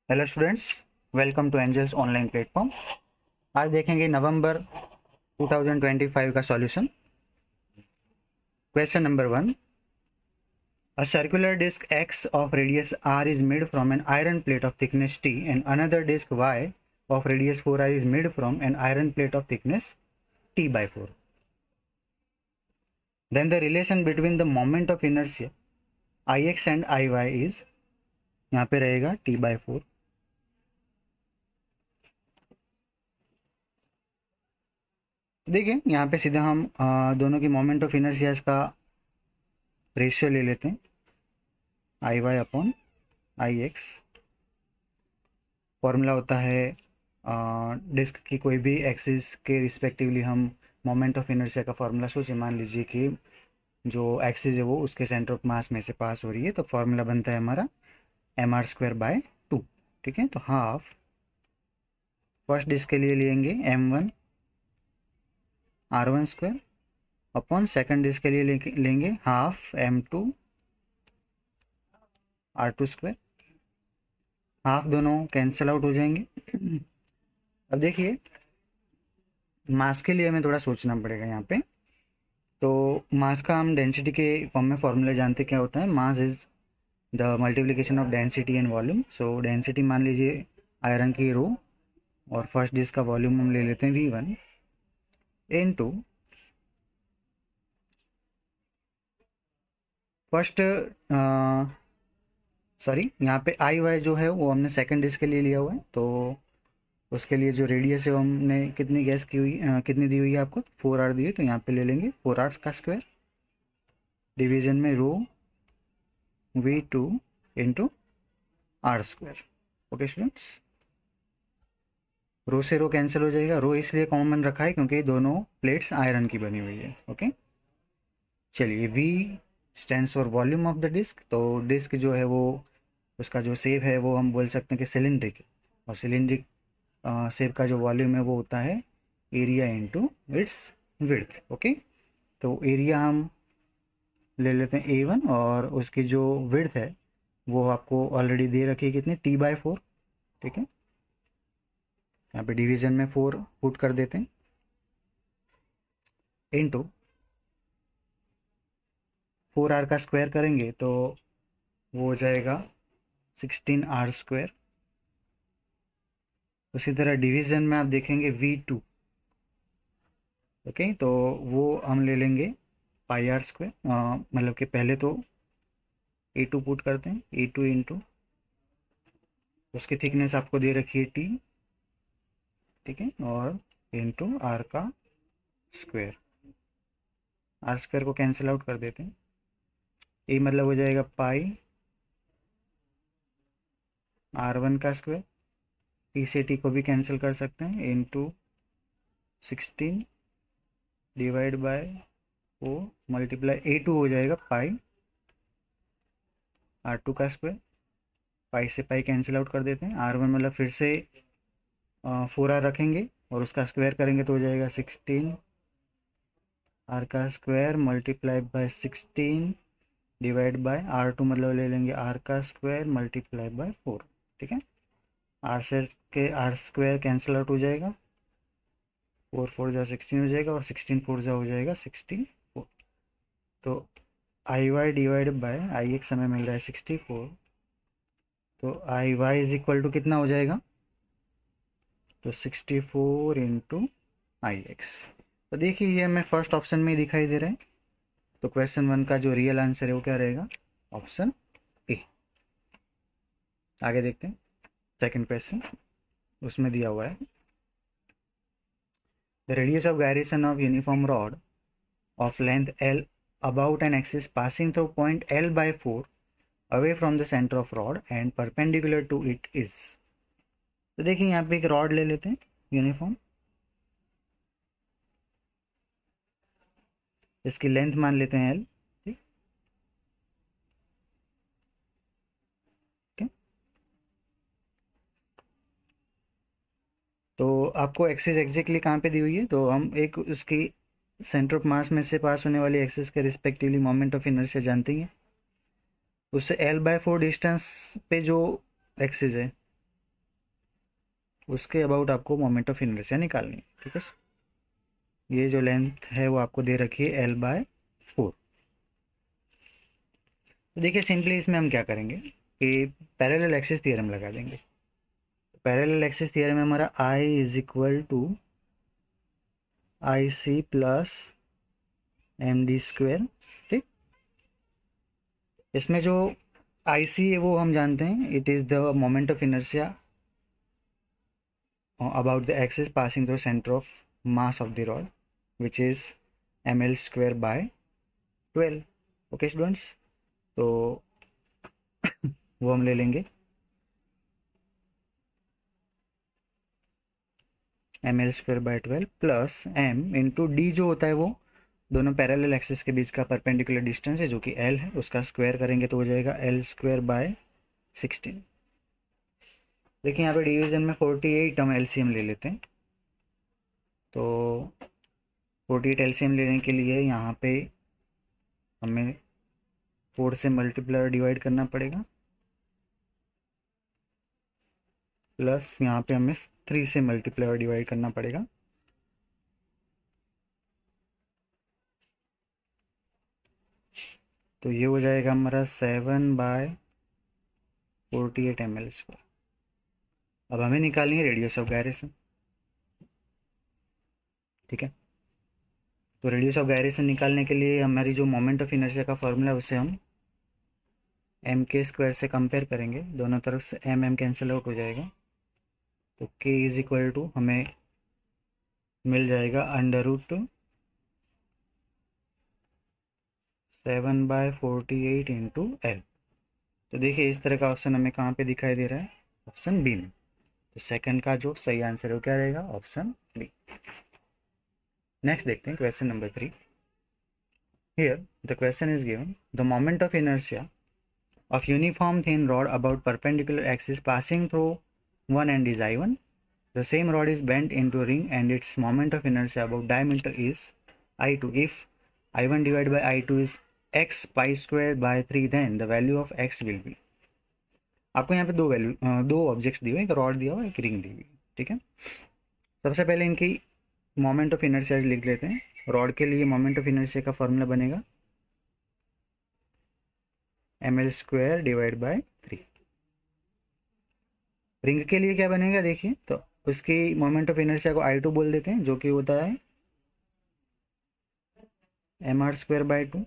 Hello students, welcome to Angels online platform. आज देखेंगे November 2025 का solution. Question number 1। A circular disc X of radius R is made from an iron plate of thickness T and another disc Y of radius 4R is made from an iron plate of thickness T by 4. Then the relation between the moment of inertia Ix and Iy is, यहाँ पे रहेगा T by 4। देखिए यहाँ पे सीधा हम दोनों की मोमेंट ऑफ इनर्शियाज का रेशियो ले लेते हैं, I Y upon I X. Formula होता है डिस्क की कोई भी एक्सिस के रिस्पेक्टिवली हम मोमेंट ऑफ इनर्शिया का फॉर्मूला सोचिए। मान लीजिए कि जो एक्सिस है वो उसके सेंटर ऑफ मास में से पास हो रही है, तो फॉर्मूला बनता है हमारा एम आर स्क्वायर बाय 2। ठीक है, तो हाफ फर्स्ट डिस्क के लिए लेंगे m1 r1 square upon second disc के लिए लेंगे half m2 r2 square. Half दोनों कैंसिल आउट हो जाएंगे। अब देखिए मास के लिए हमें थोड़ा सोचना पड़ेगा यहाँ पे। तो मास का हम डेंसिटी के फॉर्म में फॉर्मूला जानते क्या होता है, mass is the multiplication of density and volume. So density मान लीजिए आयरन की रो, और फर्स्ट जिसका वॉल्यूम हम ले लेते हैं V1 इनटू फर्स्ट, सॉरी यहाँ पे आई वाई जो है वो हमने सेकंड डिस्क के लिए लिया हुआ है, तो उसके लिए जो रेडियस है वो हमने कितनी गैस की हुई, कितनी दी हुई है आपको, 4R दी है, तो यहाँ पे ले लेंगे 4R का स्क्वायर डिवीजन में rho V2 into R square. Okay students, rho से रो कैंसिल हो जाएगा। रो इसलिए कॉमन रखा है क्योंकि दोनों प्लेट्स आयरन की बनी हुई है। ओके, चलिए V stands for volume of the disc. तो डिस्क जो है वो उसका जो शेप है वो हम बोल सकते हैं कि सिलेंड्रिक है, और सिलेंड्रिक शेप का जो वॉल्यूम है वो होता है area into its width. Okay, तो एरिया हम ले लेते हैं A1, और उसकी जो विड्थ है वो आपको ऑलरेडी दे रखी है कितनी, T बाय 4। ठीक है, यहाँ पे डिवीजन में 4 पुट कर देते हैं इनटू 4R का स्क्वायर करेंगे तो वो हो जाएगा 16R स्क्वायर। उसी तरह डिवीज़न में आप देखेंगे V2। ओके, तो वो हम ले लेंगे पाई आर स्क्वायर, मतलब कि पहले तो A2 पुट करते हैं, A2 इंटू उसकी थिकनेस आपको दे रखी है T। ठीक है, और इंटू R का स्क्वायर। आर स्क्वायर को कैंसिल आउट कर देते हैं, ये मतलब हो जाएगा पाई R1 का स्क्वायर, T से T को भी कैंसिल कर सकते हैं, into 16 divide by 4 multiply A2 हो जाएगा पाई R2 का स्क्वायर। पाई से पाई कैंसिल आउट कर देते हैं, R1 मतलब फिर से 4R रखेंगे और उसका स्क्वायर करेंगे तो हो जाएगा 16 R का square multiply by 16 divide by R2 मतलब ले लेंगे R का स्क्वायर मल्टीप्लाई बाय 4। ठीक है, आर से के आर स्क्वायर कैंसिल आउट हो जाएगा, 4 4 जा 16 हो जाएगा, और 16 4 जा हो जाएगा 64। तो I Y divide by I X हमें मिल रहा है 64, तो I Y is equal to कितना हो जाएगा, तो 64 इंटू आई एक्स। तो देखिए ये हमें फर्स्ट ऑप्शन में ही दिखाई दे रहा है, तो क्वेश्चन 1 का जो रियल आंसर है वो क्या रहेगा, ऑप्शन ए। आगे देखते हैं सेकंड क्वेश्चन, उसमें दिया हुआ है the radius of gyration of uniform rod of length L about an axis passing through point L by 4 away from the center of rod and perpendicular to it is। तो देखिए यहाँ पे एक rod ले लेते हैं यूनिफॉर्म, इसकी length मान लेते हैं L। ठीक है, तो आपको एक्सिस एग्जैक्टली कहाँ पे दी हुई है, तो हम एक उसकी सेंटर ऑफ मास में से पास होने वाली एक्सिस के रिस्पेक्टिवली मोमेंट ऑफ इनर्शिया जानते हैं। उससे L by 4 डिस्टेंस पे जो एक्सिस है उसके अबाउट आपको मोमेंट ऑफ इनर्शिया निकालनी है। ठीक है, ये जो लेंथ है वो आपको दे रखी है L/4। तो देखिए सिंपली इसमें हम क्या करेंगे कि पैरेलल एक्सिस थ्योरम लगा देंगे। पैरेलल एक्सिस थ्योरम में हमारा I is equal to IC plus MD²। ठीक, इसमें जो IC है वो हम जानते हैं, it is the moment of inertia about the axis passing through center of mass of the rod, which is ml² by 12। Okay students, तो वो हम ले लेंगे ml² by 12 plus m into D जो होता है वो दोनों पैरेलल एक्सिस के बीच का परपेंडिकुलर डिस्टेंस है जो कि l है, उसका स्क्वायर करेंगे तो हो जाएगा L² by 16। देखिए यहाँ पे डिवीजन में 48 हम एलसीएम ले लेते हैं। तो 48 एलसीएम लेने के लिए यहाँ पे हमें 4 से मल्टीप्लाई और डिवाइड करना पड़ेगा, प्लस यहाँ पे हमें 3 से मल्टीप्लाई और डिवाइड करना पड़ेगा। तो ये हो जाएगा हमारा 7/48 ml²। अब हमें निकालनी है रेडियस ऑफ गायरेशन। ठीक है, तो रेडियस ऑफ गायरेशन निकालने के लिए हमारी जो मोमेंट ऑफ इनर्शिया का फॉर्मूला है उसे हम m² से कंपेयर करेंगे, दोनों तरफ से m कैंसिल आउट हो जाएगा। तो k इज इक्वल टू हमें मिल जाएगा √7/48 इंटू L। तो देखिए इस तरह का ऑप्शन हमें कहाँ पे दिखाई दे रहा है, ऑप्शन बी में। तो सेकंड का जो सही आंसर है वो क्या रहेगा, ऑप्शन बी। नेक्स्ट देखते हैं question number 3। Here the question is given the moment of inertia of uniform thin rod about perpendicular axis passing through one end is I1. The same rod is bent into ring and its moment of inertia about diameter is I2. If I1 divided by I2 is x pi square by 3, then the value of x will be। आपको यहाँ पे दो objects दिए हुए, एक rod दिया हुआ एक रिंग दी हुई। ठीक है, सबसे पहले इनकी मोमेंट ऑफ इनर्शिया लिख लेते हैं। रॉड के लिए मोमेंट ऑफ इनर्शिया का फॉर्मूला बनेगा ml² डिवाइड बाय 3। रिंग के लिए क्या बनेगा देखिए, तो उसकी मोमेंट ऑफ इनर्शिया को I2 बोल देते हैं, जो कि होता है mr²/2।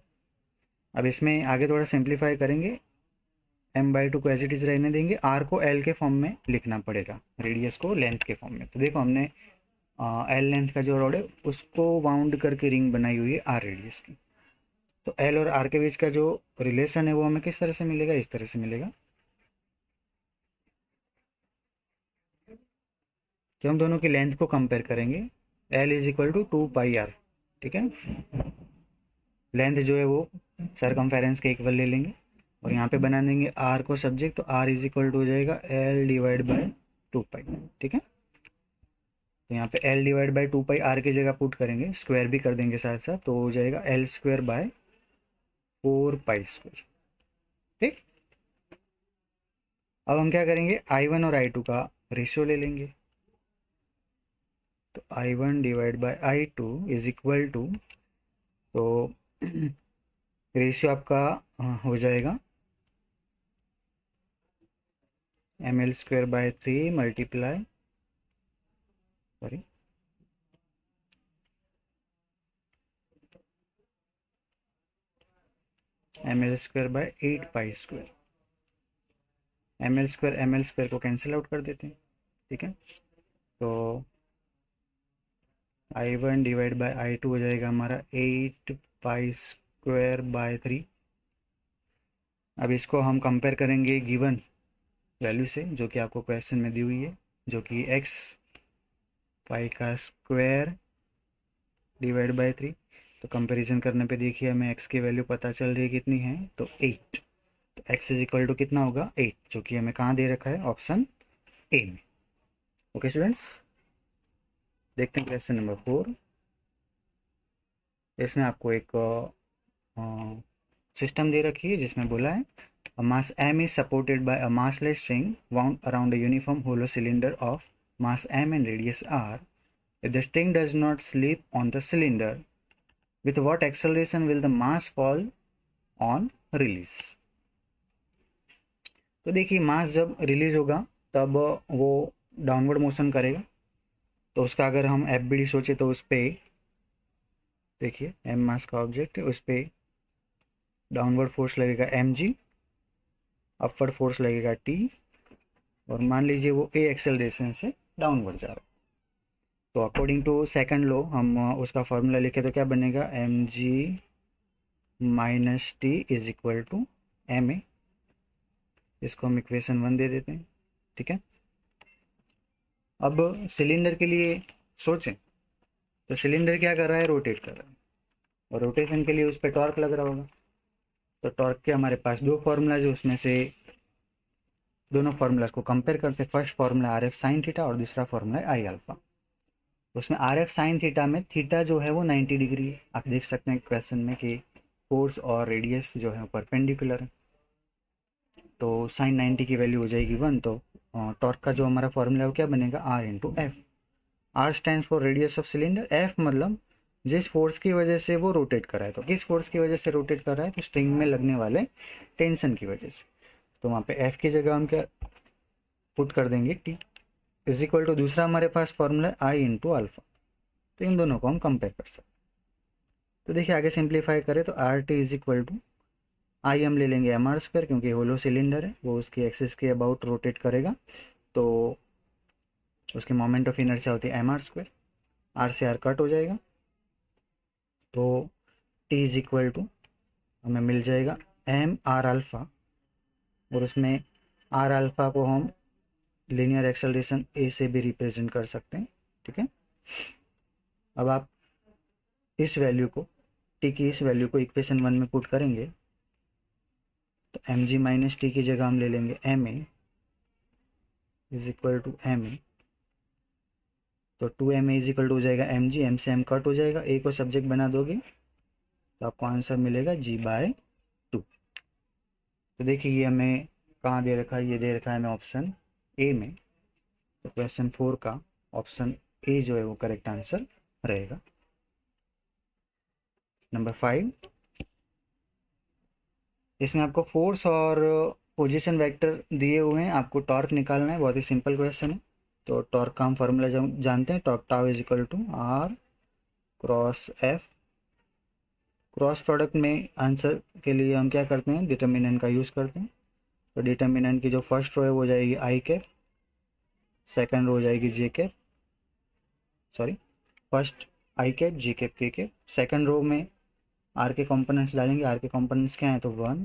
अब इसमें आगे थोड़ा सिंप्लीफाई करेंगे, m/2 को एज इट इज रहने देंगे, r को l के फॉर्म में लिखना पड़ेगा, रेडियस को लेंथ के फॉर्म में। तो देखो हमने l लेंथ का जो रॉड है उसको वाउंड करके रिंग बनाई हुई है r रेडियस की। तो l और r के बीच का जो रिलेशन है वो हमें किस तरह से मिलेगा, इस तरह से मिलेगा कि हम दोनों की लेंथ को कंपेयर करेंगे। l is equal to 2πr। ठीक है, लेंथ जो है वो सरकमफेरेंस के इक्वल ले लेंगे और यहाँ पे बना देंगे r को सब्जेक्ट, तो r इज इक्वल टू हो जाएगा l डिवाइड बाय 2π। ठीक है, तो यहाँ पे l डिवाइड बाय 2π r की जगह पुट करेंगे, स्क्वायर भी कर देंगे साथ साथ, तो हो जाएगा L²/4π²। ठीक, अब हम क्या करेंगे, I1 और I2 का रेशियो ले लेंगे। तो I1 divide by I2 is equal to, तो रेशियो आपका हो जाएगा ml²/3 multiply sorry ml²/8π²। ml² को कैंसिल आउट कर देते हैं। ठीक है, तो I1 डिवाइड बाय I2 हो जाएगा हमारा 8π²/3। अब इसको हम कंपेयर करेंगे गिवन वैल्यू से जो कि आपको क्वेश्चन में दी हुई है, जो कि x π² डिवाइड बाय 3। तो कंपैरिजन करने पे देखिए हमें x की वैल्यू पता चल रही है कितनी है, तो 8। तो x इज इक्वल टू कितना होगा, 8, जो कि हमें कहाँ दे रखा है, ऑप्शन ए में। ओके स्टूडेंट्स, देखते हैं क्वेश्चन नंबर 4। इसमें आपको एक सिस्टम दे रखी है जिसमें बोला है a mass m is supported by a massless string wound around a uniform hollow cylinder of mass m and radius r. If the string does not slip on the cylinder, with what acceleration will the mass fall on release? तो देखिए मास जब release होगा तब वो downward motion करेगा, तो उसका अगर हम एफ बी डी सोचे तो उस पर देखिए एम मास का ऑब्जेक्ट है, उस पर डाउनवर्ड फोर्स लगेगा एम जी, अपवर्ड फोर्स लगेगा टी, और मान लीजिए वो ए एक्सेलरेशन से डाउनवर्ड जा रहा है। तो अकॉर्डिंग टू सेकंड लॉ हम उसका फॉर्मूला लिखे तो क्या बनेगा, M G minus T is equal to M A. इसको हम इक्वेशन 1 दे देते हैं, ठीक है। अब सिलेंडर के लिए सोचें तो सिलेंडर क्या कर रहा है, रोटेट कर रहा है, और रोटेशन के लिए उस पर टॉर्क लग रहा होगा। तो टॉर्क के हमारे पास दो फार्मूलाज है, उसमें से दोनों फार्मूलाज को कंपेयर करते हैं। First formula R F sine theta और दूसरा फार्मूला है आई अल्फा। उसमें आर एफ साइन थीटा में थीटा जो है वो 90 डिग्री है। आप देख सकते हैं क्वेश्चन में कि फोर्स और रेडियस जो है परपेंडिकुलर है, तो साइन 90 की वैल्यू हो जाएगी 1। तो टॉर्क का जो हमारा फॉर्मूला है वो क्या बनेगा, R into F. R stand for radius of cylinder, F मतलब जिस फोर्स की वजह से वो रोटेट कर रहा है। तो किस फोर्स की वजह से रोटेट कर रहा है, तो स्ट्रिंग में लगने वाले टेंशन की वजह से। तो वहाँ पे एफ की जगह हम क्या पुट कर देंगे, टी इज इक्वल टू दूसरा हमारे पास फॉर्मूला है आई इंटू अल्फा। तो इन दोनों को हम कंपेयर कर सकते हैं। तो देखिए आगे सिंप्लीफाई करें तो R T is equal to I हम ले लेंगे एम आर स्क्वायर, क्योंकि होलो सिलेंडर है वो उसकी एक्सिस के अबाउट रोटेट करेगा, तो उसकी मोमेंट ऑफ इनर्शिया होती है एम आर स्क्वायर। आर से आर कट हो जाएगा, तो टी इज इक्वल टू हमें मिल जाएगा एम आर अल्फ़ा, और उसमें आर अल्फ़ा को हम लीनियर एक्सेलरेशन ए से भी रिप्रेजेंट कर सकते हैं, ठीक है। अब आप इस वैल्यू को, टी की इस वैल्यू को इक्वेशन 1 में पुट करेंगे तो एम जी माइनस टी की जगह हम ले लेंगे M A is equal to M A. तो 2 M A is equal to हो जाएगा एम जी, एम से एम कट हो जाएगा, ए को सब्जेक्ट बना दोगे तो आपको आंसर मिलेगा जी बाय 2। तो देखिए ये हमें कहाँ दे रखा है, ये दे रखा है हमें ऑप्शन ए में। तो क्वेश्चन 4 का ऑप्शन ए जो है वो करेक्ट आंसर रहेगा। नंबर 5, इसमें आपको फोर्स और पोजीशन वेक्टर दिए हुए हैं, आपको टॉर्क निकालना है। बहुत ही सिंपल क्वेश्चन है। तो टॉर्क का हम फार्मूला जानते हैं, torque tau is equal to R cross F. Cross product में आंसर के लिए हम क्या करते हैं, डिटर्मिनेंट का यूज़ करते हैं। तो डिटर्मिनेंट की जो फर्स्ट रो है वो हो जाएगी आई कैप, सेकेंड रो हो जाएगी J cap, sorry first I cap J cap K cap. Second row में आर के कंपोनेंट्स डालेंगे, आर के कंपोनेंट्स क्या हैं, तो 1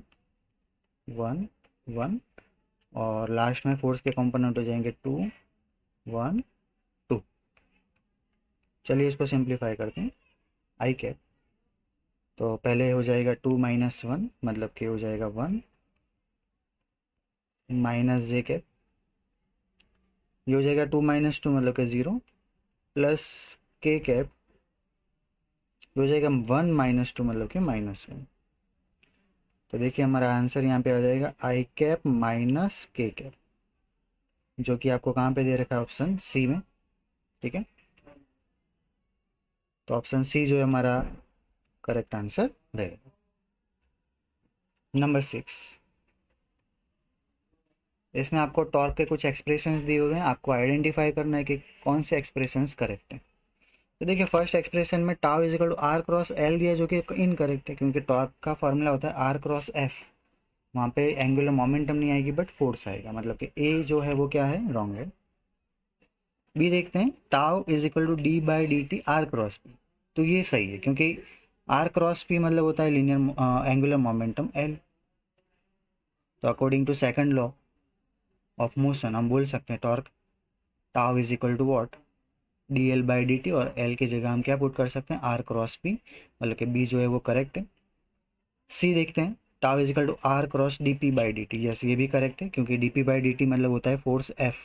1 1, और लास्ट में फोर्स के कंपोनेंट हो जाएंगे 2 1 2। चलिए इसको सिंप्लीफाई करते हैं। आई कैप तो पहले हो जाएगा 2 माइनस 1 मतलब कि हो जाएगा 1, माइनस जे कैप ये हो जाएगा 2 माइनस 2 मतलब कि 0, प्लस के कैप हो जाएगा 1 माइनस 2 मतलब कि -1। तो देखिए हमारा आंसर यहाँ पे आ जाएगा आई कैप माइनस के कैप, जो कि आपको कहाँ पे दे रखा है, ऑप्शन सी में, ठीक है। तो ऑप्शन सी जो है हमारा करेक्ट आंसर रहेगा। नंबर 6, इसमें आपको टॉर्क के कुछ एक्सप्रेशंस दिए हुए हैं, आपको आइडेंटिफाई करना है कि कौन से एक्सप्रेशंस करेक्ट हैं। तो देखिए फर्स्ट एक्सप्रेशन में tau is equal to R cross L दिया, जो कि इनकरेक्ट है, क्योंकि टॉर्क का फॉर्मूला होता है आर क्रॉस एफ। वहाँ पे एंगुलर मोमेंटम नहीं आएगी बट फोर्स आएगा, मतलब कि ए जो है वो क्या है, रॉन्ग है। बी देखते हैं, tau is equal to D by D T R cross P. तो ये सही है, क्योंकि आर क्रॉस पी मतलब होता है लीनियर एंगुलर मोमेंटम एल। तो according to second law of motion हम बोल सकते हैं torque tau is equal to what, D L by D T, और एल की जगह हम क्या पुट कर सकते हैं, आर क्रॉस पी, मतलब कि बी जो है वो करेक्ट है। सी देखते हैं, tau is equal to R cross D P by D T, yes ये भी करेक्ट है, क्योंकि D P by D T मतलब होता है फोर्स एफ।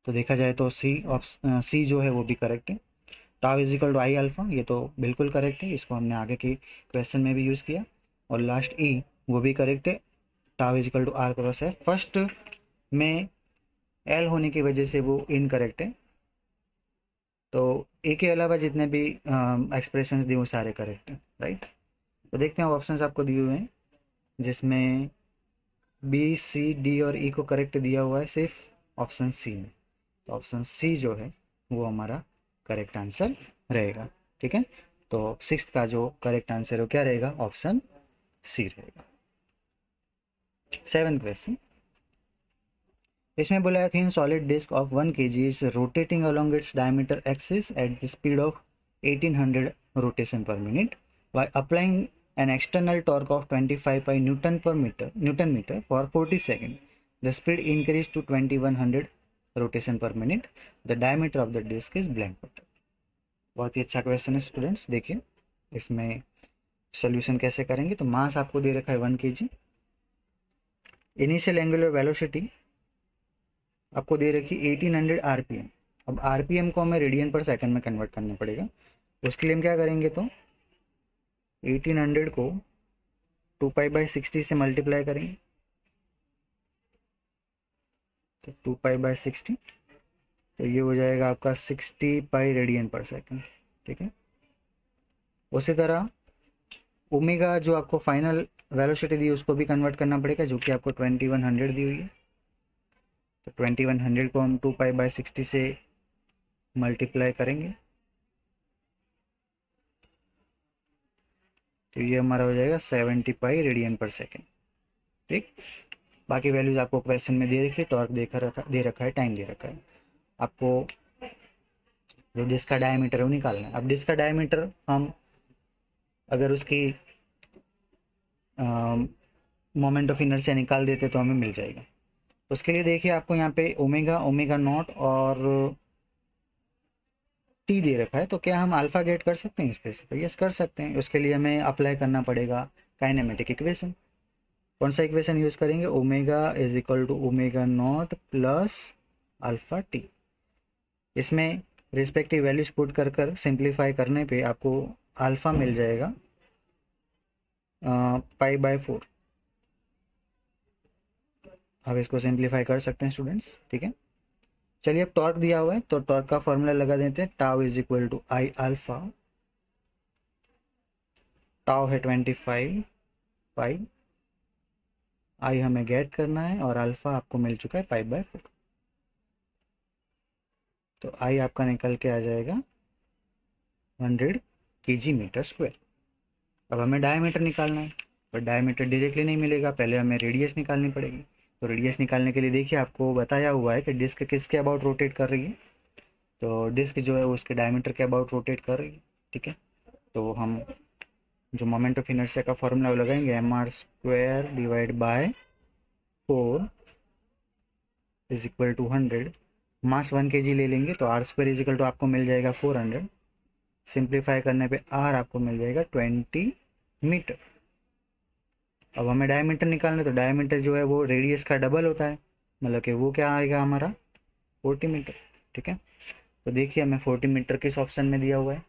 तो देखा जाए तो सी जो है वो भी करेक्ट है। Tau is equal to I alpha, ये तो बिल्कुल करेक्ट है, इसको हमने आगे के क्वेश्चन में भी यूज़ किया। और लास्ट ई वो भी करेक्ट है, tau is equal to R cross F. First में एल होने की वजह से वो इनकरेक्ट है। तो ए के अलावा जितने भी एक्सप्रेशंस दिए वो सारे करेक्ट हैं, राइट। तो देखते हैं ऑप्शंस आपको दिए हुए हैं, जिसमें बी सी डी और ई को करेक्ट दिया हुआ है सिर्फ ऑप्शन सी में। तो ऑप्शन सी जो है वो हमारा करेक्ट आंसर रहेगा, ठीक है। तो सिक्स्थ का जो करेक्ट आंसर है वो क्या रहेगा, ऑप्शन सी रहेगा। सेवन्थ क्वेश्चन, इसमें बोला है thin solid disc of 1 kg is rotating along its diameter axis at the speed of 1800 rotation per minute by applying an external torque of 25 by Newton meter for 40 seconds. The speed increased to 2100 rotation per minute. The diameter of the disc is blank button. बहुत ही अच्छा question है students. देखिए इसमें solution कैसे करेंगे। तो मास आपको दे रखा है 1 kg। इनिशियल एंगुलर वेलोसिटी आपको दे रखी 1800 आरपीएम। अब आरपीएम को हमें रेडियन पर सेकंड में कन्वर्ट करना पड़ेगा। उसके लिए हम क्या करेंगे, तो 1800 को 2π/60 से मल्टीप्लाई करेंगे। तो 2π/60, तो ये हो जाएगा आपका 60 पाई रेडियन पर सेकंड, ठीक है। उसी तरह ओमेगा जो आपको फाइनल वेलोसिटी दी उसको भी कन्वर्ट करना पड़ेगा, जो कि आपको 2100 दी हुई है। तो 2100 को हम 2π/60 से मल्टीप्लाई करेंगे, तो ये हमारा हो जाएगा 70 पाई रेडियन पर सेकेंड, ठीक। बाकी वैल्यूज आपको क्वेश्चन में दे रखी है, टॉर्क दे रखा है, टाइम दे रखा है। आपको जो डिस्क का डायमीटर है वो निकालना है। अब डिस्क का डायमीटर हम अगर उसकी मोमेंट ऑफ इनर्शिया निकाल देते तो हमें मिल जाएगा। उसके लिए देखिए आपको यहाँ पे ओमेगा, ओमेगा नॉट और टी दे रखा है। तो क्या हम अल्फा गेट कर सकते हैं इस पे से? तो यस कर सकते हैं। उसके लिए हमें अप्लाई करना पड़ेगा काइनेमेटिक इक्वेशन। कौन सा इक्वेशन यूज़ करेंगे, omega is equal to omega not plus alpha T. इसमें रिस्पेक्टिव वैल्यूज पुट कर सिंप्लीफाई करने पे आपको अल्फ़ा मिल जाएगा π/4। अब इसको सिंप्लीफाई कर सकते हैं स्टूडेंट्स, ठीक है। चलिए अब टॉर्क दिया हुआ है तो टॉर्क का फॉर्मूला लगा देते हैं। Tau is equal to I alpha. Tau है 25 पाई, आई हमें गेट करना है और अल्फा आपको मिल चुका है π/4। तो आई आपका निकल के आ जाएगा 100 kg मीटर स्क्वायर। अब हमें डायमीटर निकालना है, पर डायमीटर डायरेक्टली नहीं मिलेगा, पहले हमें रेडियस निकालनी पड़ेगी। तो रेडियस निकालने के लिए देखिए आपको बताया हुआ है कि डिस्क किसके अबाउट रोटेट कर रही है। तो डिस्क जो है वो उसके डायमीटर के अबाउट रोटेट कर रही है, ठीक है। तो हम जो मोमेंट ऑफ इनर्शिया का फॉर्मूला लगाएंगे, mr² divide by 4 is equal to 100। Mass 1 kg ले लेंगे तो r² इज इक्वल टू आपको मिल जाएगा 400। सिंप्लीफाई करने पे r आपको मिल जाएगा 20 मीटर। अब हमें डायमीटर निकालना है, तो डायमीटर जो है वो रेडियस का डबल होता है, मतलब कि वो क्या आएगा हमारा 40 मीटर, ठीक है। तो देखिए हमें 40 मीटर किस ऑप्शन में दिया हुआ है,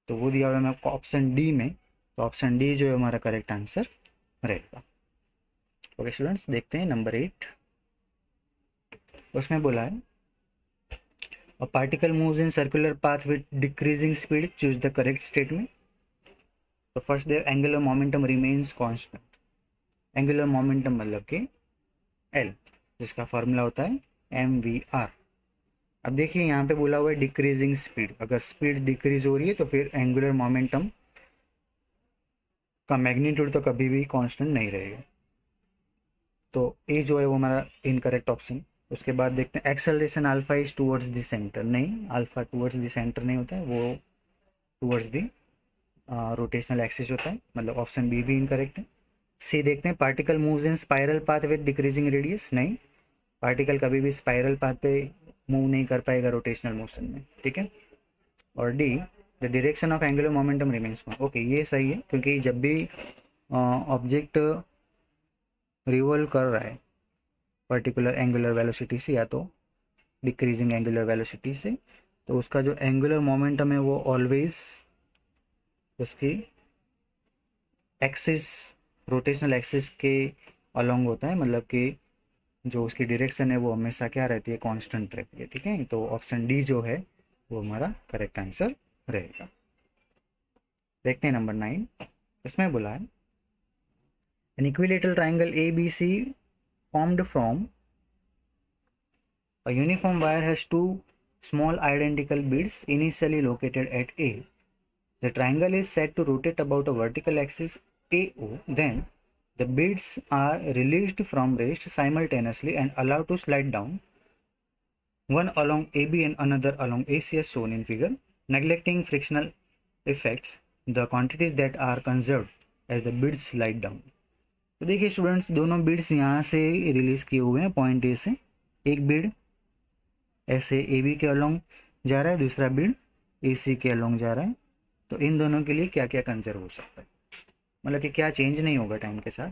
तो वो दिया हुआ है आपको ऑप्शन डी में। तो ऑप्शन डी जो है हमारा करेक्ट आंसर रहेगा। ओके स्टूडेंट्स, देखते हैं नंबर 8। उसमें बोला है a particle moves in circular path with decreasing speed, choose the correct statement. तो first their angular momentum remains constant. Angular momentum मतलब कि एल, जिसका फॉर्मूला होता है mvr। अब देखिए यहाँ पे बोला हुआ है डिक्रीजिंग स्पीड। अगर स्पीड डिक्रीज हो रही है तो फिर एंगुलर मोमेंटम का मैग्नीट्यूड तो कभी भी कांस्टेंट नहीं रहेगा। तो ए जो है वो हमारा इनकरेक्ट ऑप्शन। उसके बाद देखते हैं acceleration alpha is towards the centre. नहीं, अल्फा टूवर्ड्स द सेंटर नहीं होता है, वो टूवर्ड्स द रोटेशनल एक्सिस होता है, मतलब ऑप्शन बी भी इनकरेक्ट है। सी देखते हैं particle moves in spiral path with decreasing radius. नहीं, पार्टिकल कभी भी स्पाइरल पाथ पे मूव नहीं कर पाएगा रोटेशनल मोशन में, ठीक है। और D the direction of angular momentum remains. Okay, ये सही है, क्योंकि जब भी ऑब्जेक्ट रिवॉल्व कर रहा है पर्टिकुलर एंगुलर वेलोसिटी से या तो डिक्रीजिंग एंगुलर वेलोसिटी से, तो उसका जो एंगुलर मोमेंटम है वो ऑलवेज उसकी एक्सिस, रोटेशनल एक्सिस के अलोंग होता है, मतलब कि जो उसकी डायरेक्शन है वो हमेशा क्या रहती है, कांस्टेंट रहती है। ठीक है, तो ऑप्शन डी जो है वो हमारा करेक्ट आंसर रहेगा। देखते हैं नंबर 9। इसमें बोला है an equilateral triangle A B C formed from a uniform wire has two small identical beads initially located at A. The triangle is set to rotate about a vertical axis AO. Then the beads are released from rest simultaneously and allowed to slide down, one along AB and another along AC as shown in figure. Neglecting frictional effects, the quantities that are conserved as the beads slide down. तो देखिए students, दोनों beads यहाँ से release किए हुए हैं point A से। एक बीड ऐसे ए बी के अलोंग जा रहा है, दूसरा बीड ए सी के अलोंग जा रहा है। तो इन दोनों के लिए क्या क्या कंजर्व हो सकता है, मतलब कि क्या चेंज नहीं होगा टाइम के साथ।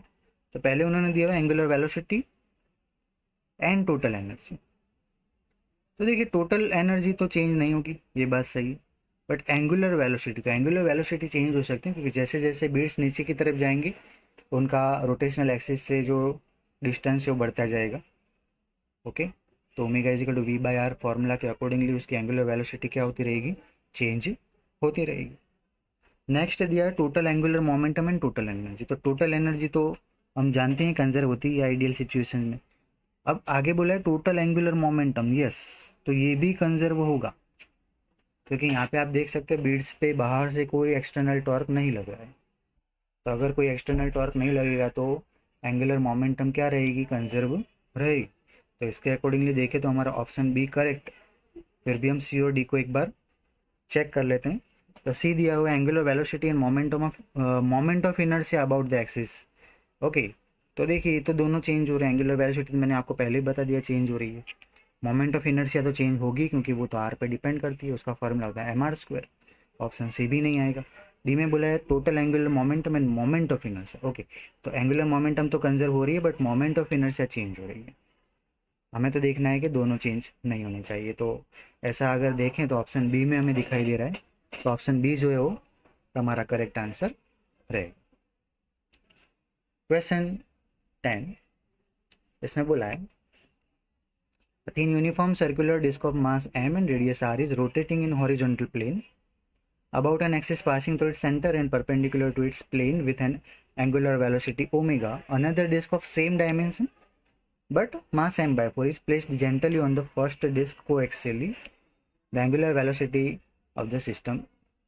तो पहले उन्होंने दिया हुआ angular velocity and total energy. तो देखिए टोटल एनर्जी तो चेंज नहीं होगी, ये बात सही है, बट एंगुलर वेलोसिटी, तो एंगुलर वेलोसिटी चेंज हो सकती है, क्योंकि जैसे जैसे बीड्स नीचे की तरफ जाएंगे उनका रोटेशनल एक्सिस से जो डिस्टेंस है वो बढ़ता जाएगा। ओके, तो omega is equal to V by R formula के अकॉर्डिंगली उसकी एंगुलर वेलोसिटी क्या होती रहेगी, चेंज होती रहेगी। नेक्स्ट दिया है total angular momentum and total energy. तो टोटल एनर्जी तो हम जानते हैं कंजर्व होती है आइडियल सिचुएशन में। अब आगे बोला है टोटल एंगुलर मोमेंटम, यस, तो ये भी कंजर्व होगा, क्योंकि यहाँ पे आप देख सकते हैं बीड्स पे बाहर से कोई एक्सटर्नल टॉर्क नहीं लग रहा है। तो अगर कोई एक्सटर्नल टॉर्क नहीं लगेगा तो एंगुलर मोमेंटम क्या रहेगी, कंजर्व रहेगी। तो इसके अकॉर्डिंगली देखें तो हमारा ऑप्शन बी करेक्ट। फिर भी हम सी और डी को एक बार चेक कर लेते हैं। तो सी दिया हुआ angular velocity and moment of inertia about the axis. Okay, तो देखिए ये तो दोनों चेंज हो रहे हैं। एंगुलर वेलोसिटी मैंने आपको पहले ही बता दिया चेंज हो रही है। मोमेंट ऑफ इनर्शिया तो चेंज होगी, क्योंकि वो तो आर पे डिपेंड करती है, उसका फॉर्मूला होता है M are square. Option C भी नहीं आएगा। डी में बोला है total angular momentum and moment of inertia. Okay, तो एंगुलर मोमेंटम तो कंजर्व हो रही है, but moment of inertia change हो रही है। हमें तो देखना है कि दोनों चेंज नहीं होने चाहिए। तो ऐसा अगर देखें तो ऑप्शन बी में हमें दिखाई दे रहा है, तो ऑप्शन बी जो है वो हमारा करेक्ट आंसर रहेगा। क्वेश्चन 10, इसमें बोला है a thin uniform circular disk of mass m and radius r is rotating in horizontal plane about an axis passing through its center and perpendicular to its plane with an angular velocity omega. Another disk of same dimension but mass m by 4 is placed gently on the first disk coaxially. The angular velocity of the system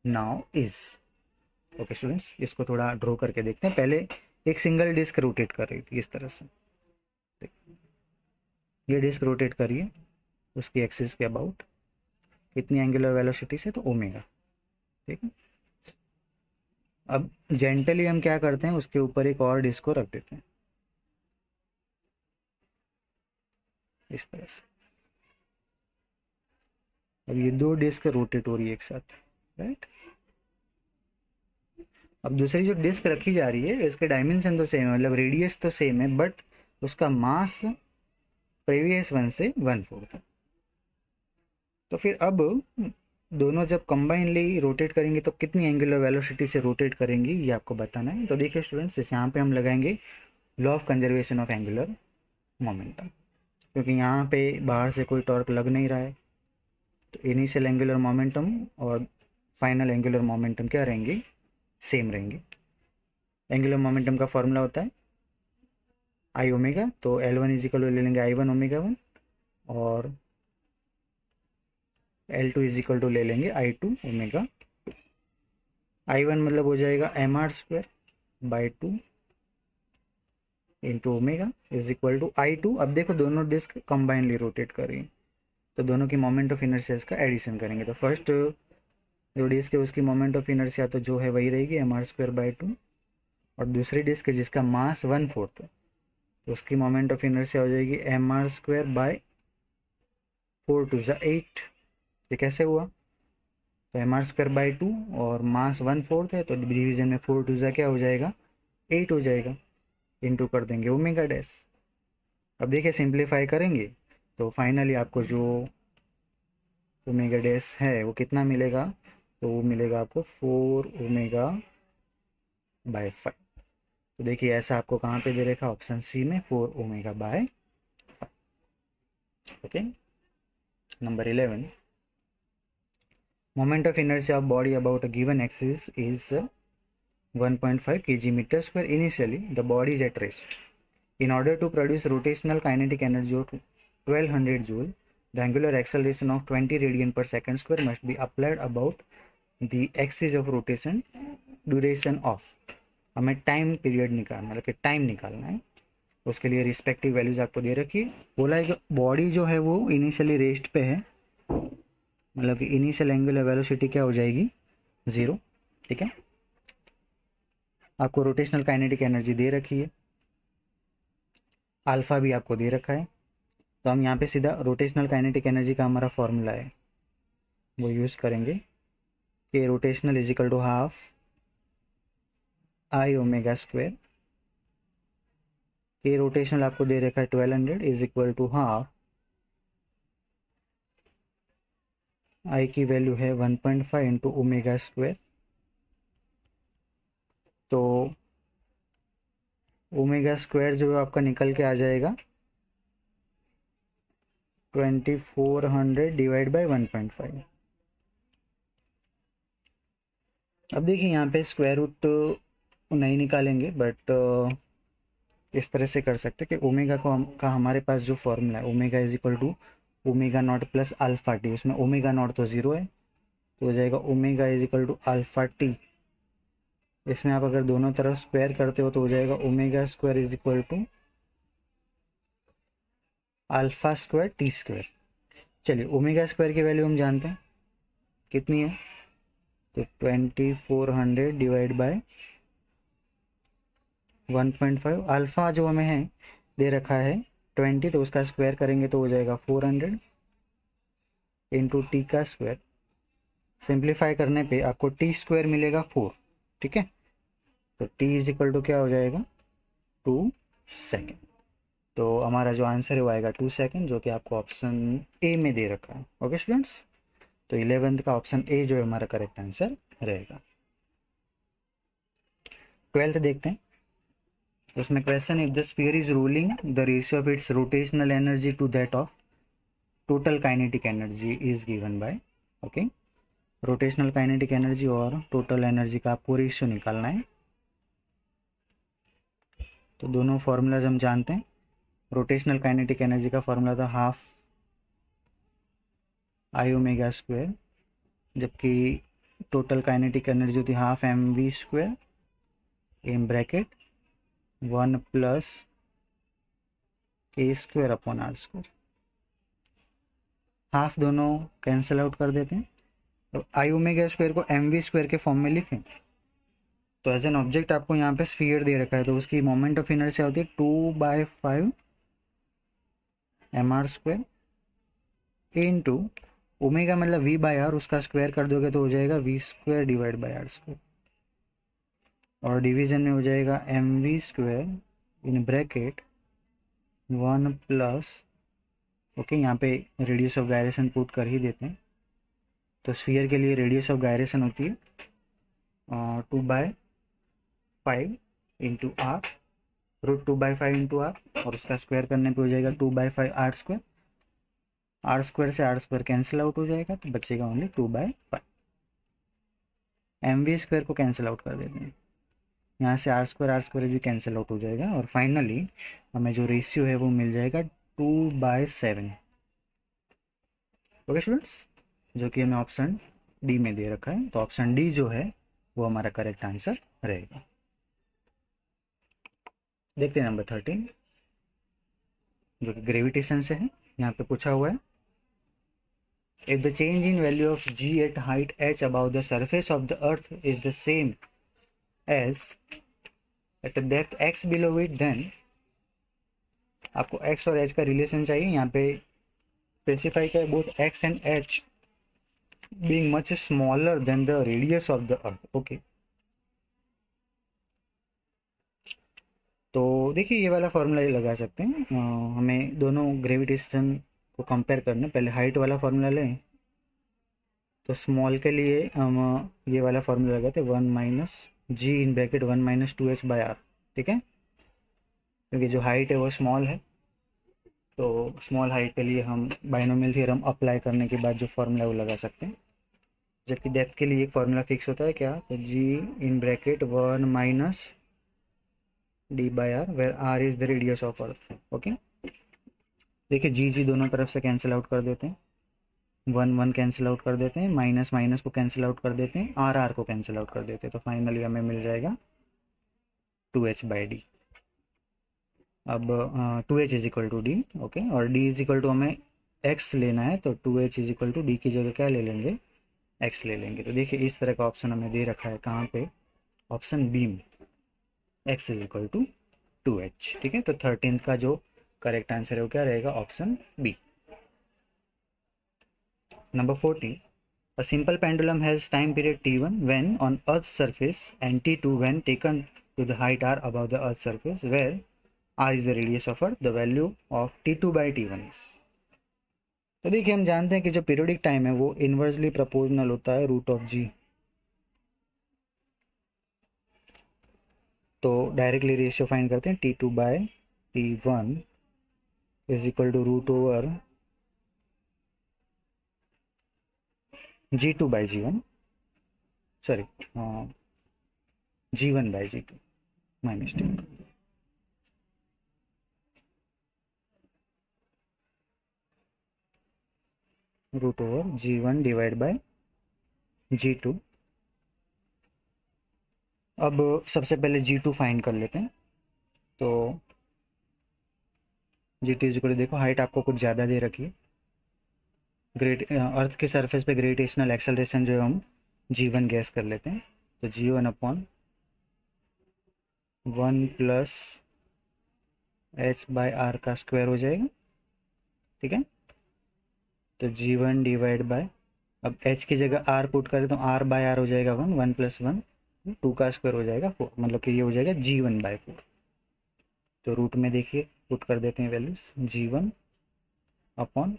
now is. Okay students, इसको थोड़ा draw करके देखते हैं। पहले एक single disc rotate कर रही थी इस तरह से, ये डिस्क रोटेट करिए उसकी एक्सिस के अबाउट, कितनी एंगुलर वेलोसिटी से, तो ओमेगा। ठीक है, अब जेंटली हम क्या करते हैं, उसके ऊपर एक और डिस्क को रख देते हैं इस तरह से। अब ये दो डिस्क रोटेट हो रही है एक साथ, राइट। अब दूसरी जो डिस्क रखी जा रही है इसके डायमेंशन तो सेम है, मतलब रेडियस तो सेम है, बट उसका मास प्रीवियस वन से 1/4 है। तो फिर अब दोनों जब कंबाइनली रोटेट करेंगे तो कितनी एंगुलर वेलोसिटी से रोटेट करेंगी ये आपको बताना है। तो देखिए स्टूडेंट्स, इस यहाँ पे हम लगाएंगे law of conservation of angular momentum, क्योंकि यहाँ पे बाहर से कोई टॉर्क लग नहीं रहा है। तो इनिशियल एंगुलर मोमेंटम और फाइनल एंगुलर मोमेंटम क्या रहेंगे, सेम रहेंगे। एंगुलर मोमेंटम का फॉर्मूला होता है आई ओमेगा, तो L1 इजिकल ले लेंगे I1 ओमेगा 1 और L2 इजिकल टू ले लेंगे I2 ओमेगा। I1 मतलब हो जाएगा M are square by 2 into omega is equal to I2। अब देखो दोनों डिस्क कंबाइनली रोटेट कर रही हैं, तो दोनों की मोमेंट ऑफ इनर्शिया का एडिशन करेंगे। तो फर्स्ट जो डिस्क है उसकी मोमेंट ऑफ इनर्शिया तो जो है वही रहेगी एम आर स्क्वायर बाई 2, और दूसरी डिस्क जिसका मास 1/4 है तो उसकी मोमेंट ऑफ इनर्शिया हो जाएगी एम आर स्क्वायर बाई 4 2 8। ये कैसे हुआ, तो एम आर स्क्वायर बाई 2 और मास 1/4 है, तो डिवीजन में 4 2 क्या हो जाएगा, 8 हो जाएगा, इंटू कर देंगे ओमेगा डैश। अब देखिए सिंप्लीफाई करेंगे तो फाइनली आपको जो ओमेगा डैश है वो कितना मिलेगा, तो वो मिलेगा आपको 4 ओमेगा बाय 5। तो देखिए ऐसा आपको कहाँ पे दे रखा, ऑप्शन सी में 4 omega by 5। Okay, number 11, moment of inertia of body about a given axis is 1.5 kg meter square. Initially the body is at rest. In order to produce rotational kinetic energy of 1200 joule, the angular acceleration of 20 radian per second square must be applied about the axis of rotation duration of. हमें time period निकालना, मतलब कि time निकालना है, उसके लिए respective values आपको दे रखी है। बोला है कि बॉडी जो है वो इनिशियली रेस्ट पे है, मतलब कि इनिशियल एंगुलर वेलोसिटी क्या हो जाएगी, 0। ठीक है, आपको रोटेशनल काइनेटिक एनर्जी दे रखी है, अल्फा भी आपको दे रखा है। तो हम यहाँ पे सीधा रोटेशनल काइनेटिक एनर्जी का हमारा फॉर्मूला है वो यूज़ करेंगे कि rotational is equal to half I omega square. के रोटेशनल आपको दे रखा है 1200 is equal to half I की वैल्यू है 1.5 इंटू ओमेगा स्क्वायर। तो ओमेगा स्क्वायर जो है आपका निकल के आ जाएगा 2400 डिवाइड बाई 1.5। अब देखिए यहाँ पे स्क्वायर रूट नहीं निकालेंगे, बट इस तरह से कर सकते हैं कि ओमेगा का हमारे पास जो फॉर्मूला है, omega is equal to omega not plus alpha t, उसमें ओमेगा नॉट तो ज़ीरो है, तो हो जाएगा omega is equal to alpha T. इसमें आप अगर दोनों तरफ स्क्वायर करते हो तो हो जाएगा omega square is equal to alpha square t square. चलिए ओमेगा स्क्वायर की वैल्यू हम जानते हैं कितनी है, तो 2400 डिवाइड बाय 1.5। अल्फ़ा जो हमें है दे रखा है 20, तो उसका स्क्वायर करेंगे तो हो जाएगा 400 इंटू टी का स्क्वायर। सिंप्लीफाई करने पे आपको टी स्क्वायर मिलेगा 4। ठीक है, तो टी इज इक्वल टू क्या हो जाएगा, 2 सेकेंड। तो हमारा जो आंसर है वो आएगा 2 सेकेंड, जो कि आपको ऑप्शन ए में दे रखा है। ओके स्टूडेंट्स, तो 11th का ऑप्शन ए जो है हमारा करेक्ट आंसर रहेगा। 12th देखते हैं, उसमें question, if the sphere is rolling the ratio of its rotational energy to that of total kinetic energy is given by. Okay, rotational kinetic energy और total energy का आपको रेशियो निकालना है। तो दोनों फार्मूलाज हम जानते हैं। रोटेशनल काइनेटिक एनर्जी का फार्मूला था हाफ आई ओमेगा स्क्वायर, जबकि टोटल काइनेटिक एनर्जी होती half m v square in bracket 1 plus a square upon are square. Half दोनों कैंसिल आउट कर देते हैं, तो आई ओमेगा स्क्वायर को एम वी स्क्वायर के फॉर्म में लिखें। तो एज एन ऑब्जेक्ट आपको यहाँ पे स्फीयर दे रखा है, तो उसकी मोमेंट ऑफ इनर्शिया होती है 2/5 m are square into omega मतलब वी बाय आर, उसका स्क्वायर कर दोगे तो हो जाएगा v square divide by are square, और डिवीजन में हो जाएगा m v square in bracket 1 plus, okay यहाँ पे रेडियस ऑफ गायरेशन पुट कर ही देते हैं। तो स्फीयर के लिए रेडियस ऑफ गायरेशन होती है 2/5 into r, root 2/5 into r, और उसका स्क्वायर करने पे हो जाएगा 2/5 आर स्क्वायर। आर स्क्वायर से आर स्क्वायर कैंसिल आउट हो जाएगा, तो बचेगा ओनली 2/5। एम वी स्क्वायर को कैंसिल आउट कर देते हैं, यहाँ से आर स्क्वायर भी कैंसिल आउट हो जाएगा, और फाइनली हमें जो रेशियो है वो मिल जाएगा 2/7। ओके स्टूडेंट्स, जो कि हमें ऑप्शन डी में दे रखा है, तो ऑप्शन डी जो है वो हमारा करेक्ट आंसर रहेगा। देखते हैं नंबर 13, जो कि ग्रेविटेशन से है। यहाँ पे पूछा हुआ है, if the change in value of g at height h above the surface of the earth is the same as at a depth x below it, then आपको x और h का रिलेशन चाहिए। यहाँ पे स्पेसिफाई किया both x and h being much smaller than the radius of the earth। Okay, तो देखिए ये वाला फॉर्मूला ये लगा सकते हैं। हमें दोनों ग्रेविटेशन को कंपेयर करना, पहले हाइट वाला फॉर्मूला लें, तो स्मॉल के लिए हम ये वाला फॉर्मूला लगाते हैं 1 minus g in bracket 1 minus 2h by r. ठीक है, क्योंकि जो हाइट है वो स्मॉल है, तो स्मॉल हाइट के लिए हम बाइनोमियल थ्योरम अप्लाई करने के बाद जो फॉर्मूला है वो लगा सकते हैं। जबकि डेप्थ के लिए एक फॉर्मूला फिक्स होता है क्या, तो G in bracket 1 minus D by R, where R is the radius of earth. Okay, देखिए जी जी दोनों तरफ से कैंसिल आउट कर देते हैं, 1 1 कैंसिल आउट कर देते हैं, माइनस माइनस को कैंसिल आउट कर देते हैं, आर आर को कैंसिल आउट कर देते हैं, तो फाइनली हमें मिल जाएगा 2h/d। अब 2h is equal to d. Okay, और d इज इक्वल टू हमें x लेना है, तो 2h is equal to D की जगह क्या ले लेंगे, x ले लेंगे। तो देखिए इस तरह का ऑप्शन हमें दे रखा है कहाँ पे, ऑप्शन बी में, x is equal to 2h। ठीक है, तो 13th का जो करेक्ट आंसर है वो क्या रहेगा, option b. Number 14, a simple pendulum has time period t1 when on Earth's surface and t2 when taken to the height r above the Earth's surface, where r is the radius of Earth, the value of t2 by t1 is। तो देखिए हम जानते हैं कि जो periodic time है वो inversely proportional होता है रूट ऑफ जी। तो डायरेक्टली रेशियो फाइंड करते हैं, t2 by t1 is equal to root over g2 by g1, sorry g1 by g2, my mistake. Root over g1 divide by g2। अब सबसे पहले g2 फाइंड कर लेते हैं। तो g2 इज इक्वल टू, देखो हाइट आपको कुछ ज़्यादा दे रखी है, ग्रेट अर्थ के सरफेस पे ग्रेविटेशनल एक्सेलरेशन जो है हम g1 गैस कर लेते हैं। तो g1 upon 1 plus h by r का स्क्वायर हो जाएगा। ठीक है, तो g1 डिवाइड बाय, अब h की जगह r पुट करें तो r बाय आर हो जाएगा 1, 1 प्लस 1 2 का स्क्वायर हो जाएगा 4, मतलब कि ये हो जाएगा g1 बाय 4। तो रूट में देखिए पुट कर देते हैं वैल्यूज, g1 अपॉन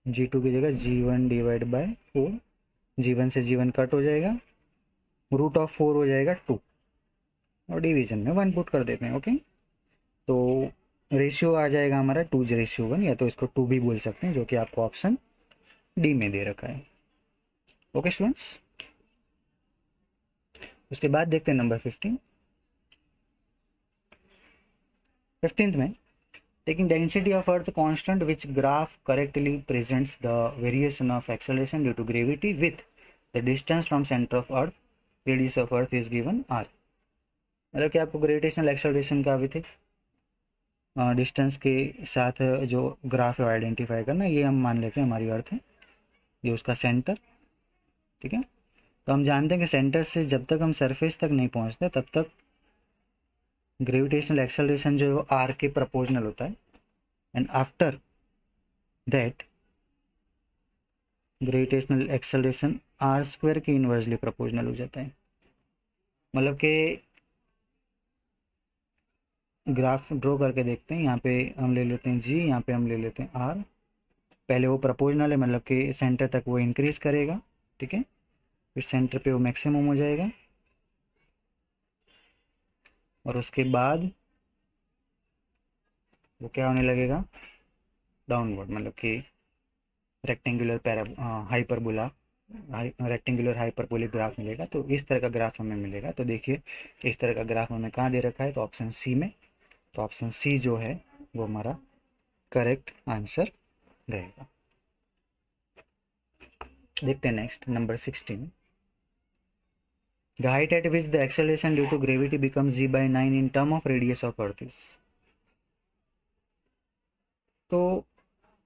g2 की जगह g1 डिवाइड बाय 4, g1 से g1 कट हो जाएगा, रूट ऑफ 4 हो जाएगा 2, और डिवीजन में 1 पुट कर देते हैं। ओके, तो रेशियो आ जाएगा हमारा 2:1, या तो इसको 2 भी बोल सकते हैं, जो कि आपको ऑप्शन डी में दे रखा है। ओके स्टूडेंट्स, उसके बाद देखते हैं नंबर 15th में, taking density of earth constant which graph correctly presents the variation of acceleration due to gravity with the distance from center of earth, radius of earth is given r। मतलब कि आपको gravitational acceleration का with distance के साथ जो graph है identify करना, ये हम मान लेते हैं हमारी अर्थ है, ये उसका सेंटर। ठीक है, तो हम जानते हैं कि सेंटर से जब तक हम सरफेस तक नहीं पहुंचते तब तक ग्रेविटेशनल एक्सेलरेशन जो है वो आर के प्रोपोर्शनल होता है, and after that gravitational acceleration r square के इन्वर्सली प्रोपोर्शनल हो जाता है। मतलब कि ग्राफ ड्रॉ करके देखते हैं, यहाँ पे हम ले लेते हैं जी, यहाँ पे हम ले लेते हैं आर। पहले वो प्रोपोर्शनल है, मतलब कि सेंटर तक वो इंक्रीज करेगा। ठीक है, फिर सेंटर पे वो मैक्सिमम हो जाएगा, और उसके बाद वो क्या होने लगेगा, डाउनवर्ड, मतलब कि rectangular para hyperbola, rectangular hyperbolic graph मिलेगा। तो इस तरह का ग्राफ हमें मिलेगा। तो देखिए इस तरह का ग्राफ हमें कहाँ दे रखा है, तो ऑप्शन सी में। तो ऑप्शन सी जो है वो हमारा करेक्ट आंसर रहेगा। देखते हैं next number 16, the height at which the acceleration due to gravity becomes g/9 in term of radius of earth is. तो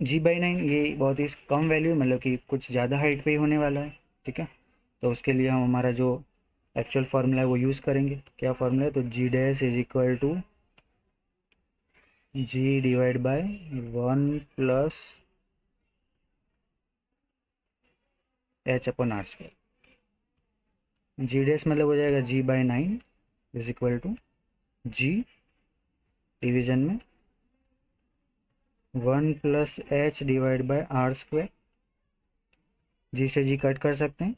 g/9 ये बहुत ही कम वैल्यू, मतलब कि कुछ ज़्यादा हाइट पे ही होने वाला है। ठीक है, तो उसके लिए हम हमारा जो एक्चुअल फार्मूला है वो यूज़ करेंगे। क्या फार्मूला है, तो g dash is equal to g divide by 1 plus h upon R square. G dash मतलब हो जाएगा g/9 is equal to g division में 1 plus h divide by are square. G से जी कट कर सकते हैं,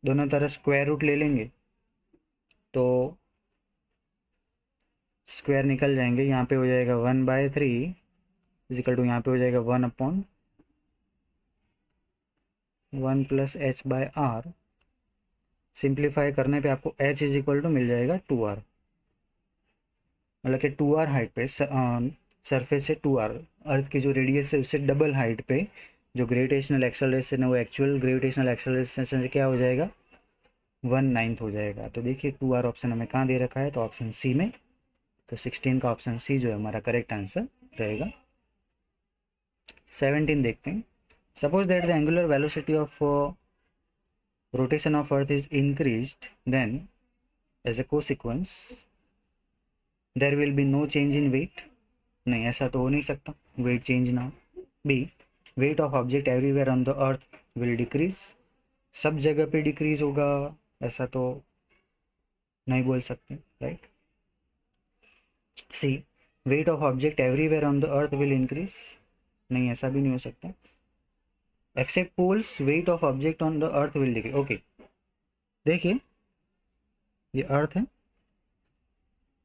दोनों तरफ स्क्वायर रूट ले लेंगे तो स्क्वायर निकल जाएंगे। यहाँ पे हो जाएगा 1/3 इजिकल टू यहाँ पे हो जाएगा 1/1 plus h by r. Simplify करने पे आपको h इज इक्वल टू मिल जाएगा 2r, मतलब कि 2r हाइट पे सरफेस से 2r, अर्थ की जो रेडियस है उससे डबल हाइट पे जो ग्रेविटेशनल एक्सेलरेशन है वो एक्चुअल ग्रेविटेशनल एक्सेलरेशन से क्या हो जाएगा, 1/9 हो जाएगा। तो देखिए 2r ऑप्शन हमें कहाँ दे रखा है, तो ऑप्शन सी में। तो 16 का ऑप्शन सी जो है हमारा करेक्ट आंसर रहेगा। 17 देखते हैं। Suppose that the angular velocity of rotation of earth is increased, then as a consequence there will be no change in weight। नहीं, ऐसा तो हो नहीं सकता, वेट चेंज ना हो। B, weight of object everywhere on the earth will decrease, सब जगह पे डिक्रीज होगा, ऐसा तो नहीं बोल सकते, right. C, weight of object everywhere on the earth will increase, नहीं ऐसा भी नहीं हो सकता। Except poles weight of object on the earth will decrease. Okay, देखिए ये अर्थ है,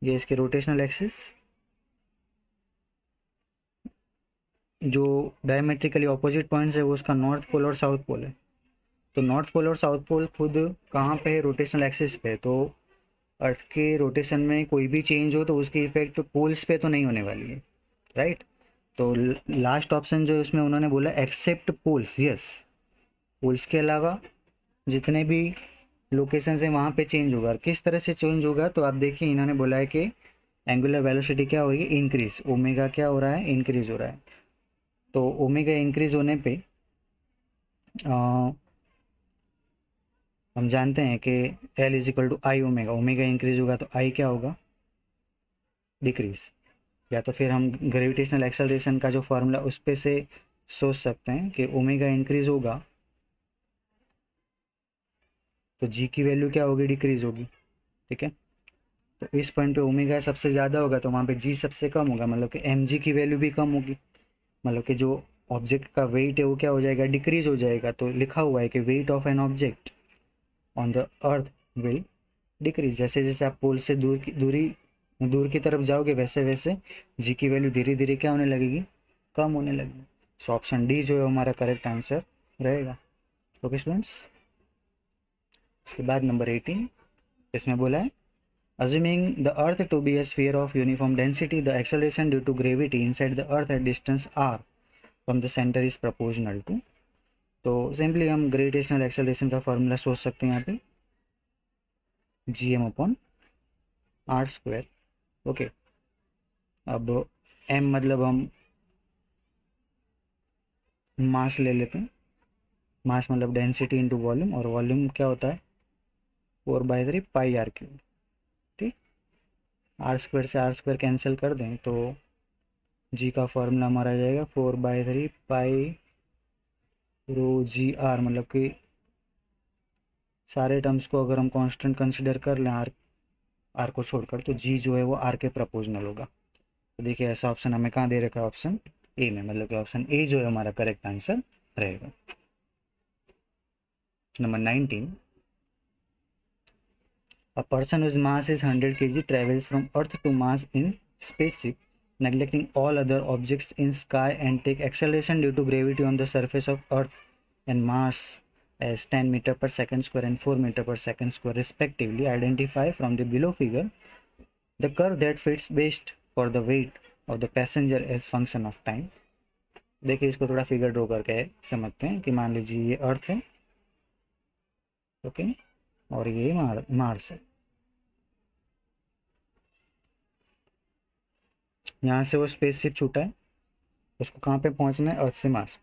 ये इसके रोटेशनल एक्सिस, जो डायमेट्रिकली ऑपोजिट पॉइंट्स है वो उसका नॉर्थ पोल और साउथ पोल है। तो नॉर्थ पोल और साउथ पोल खुद कहाँ पे है, रोटेशनल एक्सिस पे। तो अर्थ के रोटेशन में कोई भी चेंज हो तो उसकी इफेक्ट पोल्स पे तो नहीं होने वाली है, राइट। तो लास्ट ऑप्शन जो है उसमें उन्होंने बोला एक्सेप्ट पोल्स, यस, पोल्स के अलावा जितने भी लोकेशन है वहाँ पे चेंज होगा। और किस तरह से चेंज होगा, तो आप देखिए इन्होंने बोला है कि एंगुलर वेलोसिटी क्या हो रही है, इंक्रीज, ओमेगा क्या हो रहा है, इंक्रीज हो रहा है। तो ओमेगा इंक्रीज होने पे हम जानते हैं कि l is equal to I omega, omega increase होगा तो आई क्या होगा, डिक्रीज। या तो फिर हम ग्रेविटेशनल एक्सेलरेशन का जो फार्मूला उस पे से सोच सकते हैं कि ओमेगा इंक्रीज होगा तो जी की वैल्यू क्या होगी, डिक्रीज होगी, ठीक है। तो इस पॉइंट पे ओमेगा सबसे ज़्यादा होगा तो वहाँ पे जी सबसे कम होगा, मतलब कि एम जी की वैल्यू भी कम होगी, मतलब कि जो ऑब्जेक्ट का वेट है वो क्या हो जाएगा, डिक्रीज हो जाएगा। तो लिखा हुआ है कि weight of an object on the earth will decrease, जैसे जैसे आप पोल से दूर की तरफ जाओगे वैसे वैसे जी की वैल्यू धीरे धीरे क्या होने लगेगी, कम होने लगेगी। सो ऑप्शन डी जो है हमारा करेक्ट आंसर रहेगा। ओके स्टूडेंट्स, उसके बाद नंबर 18, इसमें बोला है assuming the earth to be a sphere of uniform density, the acceleration due to gravity inside the earth at distance r from the center is proportional to। तो simply हम gravitational acceleration का formula सोच सकते हैं यहाँ पे, g m upon are square. Okay, अब m मतलब हम मास ले लेते हैं, मास मतलब डेंसिटी इंटू वॉल्यूम, और वॉल्यूम क्या होता है 4/3 पाई आर क्यूब, ठीक। आर स्क्वायर से आर स्क्वायर कैंसिल कर दें तो जी का फॉर्मूला हमारा आ जाएगा 4/3 पाई रो जी आर, मतलब कि सारे टर्म्स को अगर हम कांस्टेंट कंसिडर कर लें आर, आर को छोड़कर, तो जी जो है वो आर के प्रपोजनल होगा। तो देखिए ऐसा ऑप्शन हमें कहाँ दे रखा है, ऑप्शन ए में, मतलब कि ऑप्शन ए जो है हमारा करेक्ट आंसर रहेगा। Number 19, a person whose mass is 100 kg travels from earth to Mars in spaceship, neglecting all other objects in sky, and take acceleration due to gravity on the surface of earth and Mars as 10 meter per second square and 4 meter per second square respectively. Identify from the below figure the curve that fits best for the weight of the passenger as function of time। देखिए इसको थोड़ा figure draw करके समझते हैं कि मान लीजिए ये अर्थ है, ओके, और ये मार्स है। यहाँ से वो स्पेसशिप छूटा है, उसको कहाँ पे पहुँचना है, अर्थ से मार्स।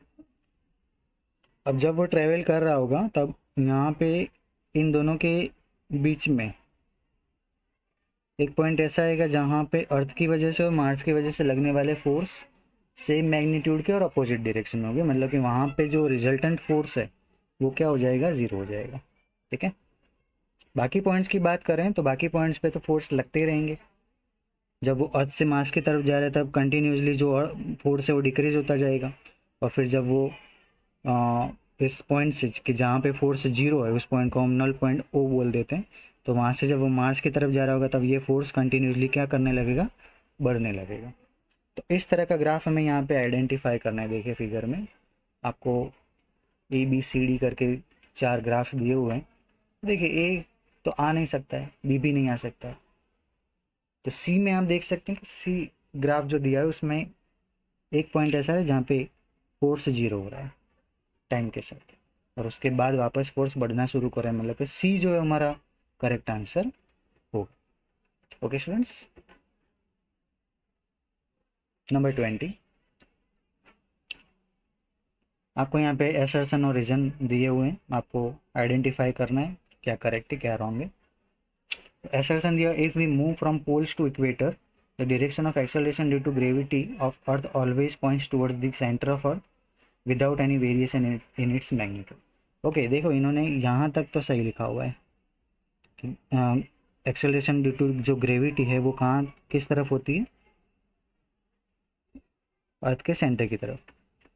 अब जब वो ट्रेवल कर रहा होगा तब यहाँ पे इन दोनों के बीच में एक पॉइंट ऐसा आएगा जहाँ पे अर्थ की वजह से और मार्स की वजह से लगने वाले फोर्स सेम मैग्नीट्यूड के और अपोजिट डायरेक्शन में होंगे, मतलब कि वहाँ पे जो रिजल्टेंट फोर्स है वो क्या हो जाएगा, ज़ीरो हो जाएगा, ठीक है। बाकी पॉइंट्स की बात करें तो बाकी पॉइंट्स पे तो फोर्स लगते ही रहेंगे। जब वो अर्थ से मार्स की तरफ जा रहा है तब कंटिन्यूसली जो फोर्स है वो डिक्रीज होता जाएगा, और फिर जब वो इस पॉइंट से कि जहाँ पे फोर्स जीरो है उस पॉइंट को हम नल पॉइंट ओ बोल देते हैं, तो वहाँ से जब वो मार्स की तरफ जा रहा होगा तब ये फोर्स कंटिन्यूसली क्या करने लगेगा, बढ़ने लगेगा। तो इस तरह का ग्राफ हमें यहाँ पे आइडेंटिफाई करना है। देखिए फिगर में आपको ए बी सी डी करके 4 ग्राफ्स दिए हुए हैं। देखिए ए तो आ नहीं सकता है, बी भी नहीं आ सकता है, तो सी में आप देख सकते हैं कि सी ग्राफ जो दिया है उसमें एक पॉइंट ऐसा है जहाँ पे फोर्स 0 हो रहा है टाइम के साथ, और उसके बाद वापस फोर्स बढ़ना शुरू कर रहा है, मतलब कि सी जो है हमारा करेक्ट आंसर हो। ओके स्टूडेंट्स, नंबर 20, आपको यहाँ पे असर्शन और रीजन दिए हुए हैं, आपको आइडेंटिफाई करना है क्या करेक्ट है क्या रॉन्ग है। Assertion दिया, if we move from poles to equator, the direction of acceleration due to gravity of Earth always points towards the center of Earth without any variation in its magnitude. Okay देखो इन्होंने यहाँ तक तो सही लिखा हुआ है कि एक्सेलरेशन ड्यू टू जो ग्रेविटी है वो कहाँ किस तरफ होती है, अर्थ के सेंटर की तरफ।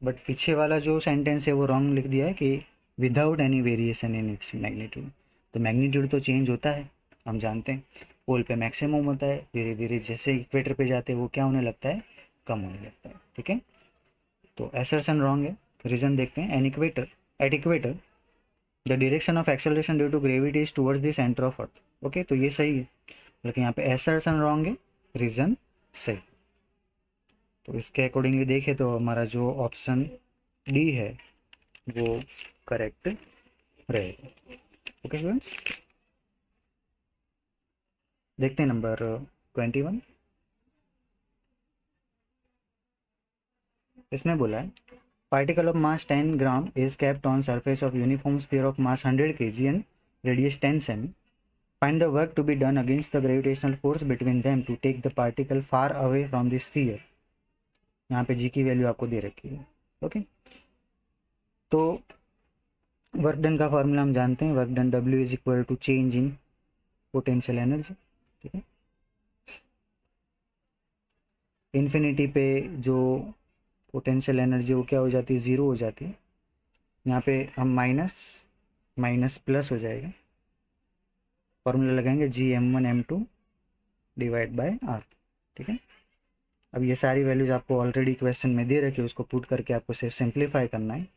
बट पीछे वाला जो सेंटेंस है वो रॉन्ग लिख दिया है कि without any variation in its magnitude. तो मैग्नीट्यूड तो चेंज होता है, हम जानते हैं। पोल पे मैक्सिमम होता है, धीरे धीरे जैसे इक्वेटर पे जाते हैं वो क्या होने लगता है, कम होने लगता है। ठीक है, तो असर्शन रॉन्ग है। रीजन देखते हैं, an equator at equator the direction of acceleration due to gravity is towards the centre of earth. Okay, तो ये सही है, लेकिन यहाँ पे असर्शन रॉन्ग है, रीजन सही। तो इसके अकॉर्डिंगली देखें तो हमारा जो ऑप्शन डी है वो करेक्ट रहेगा। ओके स्टूडेंट्स, देखते हैं नंबर 21। इसमें बोला है particle of mass 10 gram is kept on surface of uniform sphere of mass 100 kg and radius 10 cm. Find the work to be done against the gravitational force between them to take the particle far away from the sphere. यहाँ पे जी की value आपको दे रखी है। Okay, तो work done का formula हम जानते हैं, वर्क डन डब्ल्यू is equal to change in potential energy. ठीक है, इन्फिनिटी पे जो पोटेंशियल एनर्जी वो क्या हो जाती है, ज़ीरो हो जाती है। यहाँ पे हम माइनस माइनस प्लस हो जाएगा, फॉर्मूला लगाएंगे G m1m2 divide by r. ठीक है, अब ये सारी वैल्यूज आपको ऑलरेडी क्वेश्चन में दे रखी है, उसको पुट करके आपको सिर्फ सिंप्लीफाई करना है।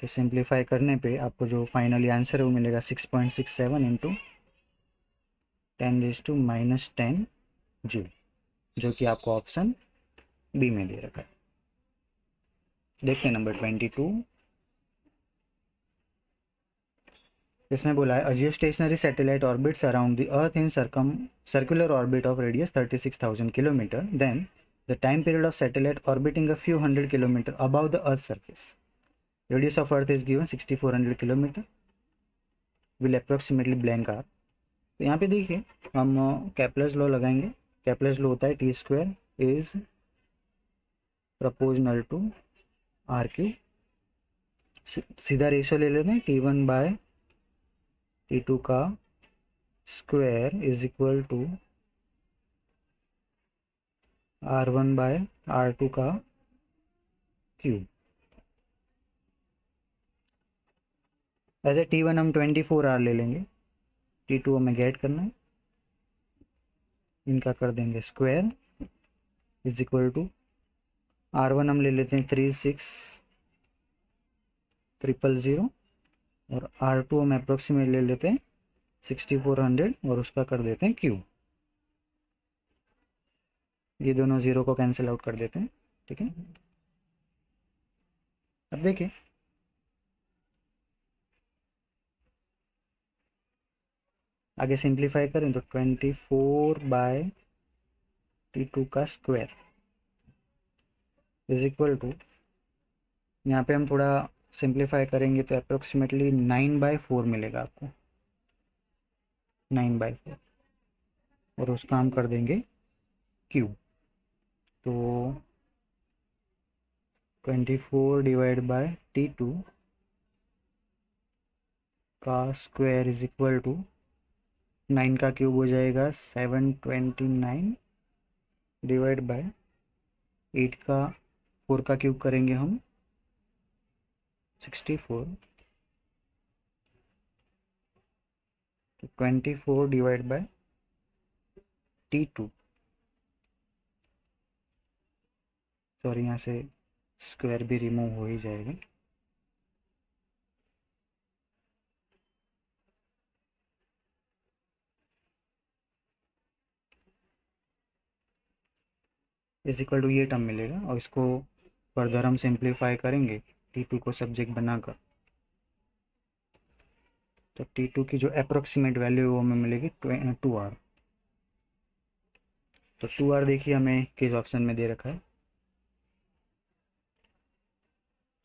तो सिंप्लीफाई करने पे आपको जो फाइनली आंसर है वो मिलेगा 6.67 इंटू 10⁻⁻10 जूल, जो कि आपको ऑप्शन बी में दे रखा है। देखते हैं नंबर 22। इसमें बोला है a geostationary satellite orbits around the earth in circular orbit of radius 36,000 kilometre, then the time period of satellite orbiting a few hundred kilometre above the earth surface, radius of earth is given 6400 kilometre, will approximately blank R. तो यहाँ पे देखिए हम Kepler's law लगाएंगे। Kepler's law होता है T square is proportional to R cube. सीधा ratio ले लेते हैं, T1 बाय T2 का square is equal to R1 by R2 का क्यूब। ऐसे T1 हम 24 R ले लेंगे, T2 हमें गेट करना है, इनका कर देंगे square is equal to R1 हम ले लेते हैं 36,000 और R2 हम अप्रोक्सीमेट ले लेते हैं 6400 और उसका कर देते हैं क्यूब। ये दोनों ज़ीरो को कैंसिल आउट कर देते हैं। ठीक है, अब देखिए आगे सिंप्लीफाई करें तो 24 बाय T2 का स्क्वायर इज इक्वल टू, यहाँ पे हम थोड़ा सिंप्लीफाई करेंगे तो अप्रोक्सीमेटली 9/4 मिलेगा आपको, 9/4, और उसका हम कर देंगे क्यूब। तो 24 डिवाइड बाय T2 का स्क्वायर इज इक्वल टू 9 का क्यूब हो जाएगा 729 डिवाइड बाय 8 का 4 का क्यूब करेंगे हम 64, तो 24 डिवाइड बाय T2 सॉरी, यहाँ से स्क्वायर भी रिमूव हो ही जाएगा। इज इक्वल टू ये टर्म मिलेगा और इसको फर्दर हम सिंप्लीफाई करेंगे T2 को सब्जेक्ट बनाकर। तो T2 की जो अप्रोक्सीमेट वैल्यू है वो हमें मिलेगी 2R। तो 2R देखिए हमें किस ऑप्शन में दे रखा है,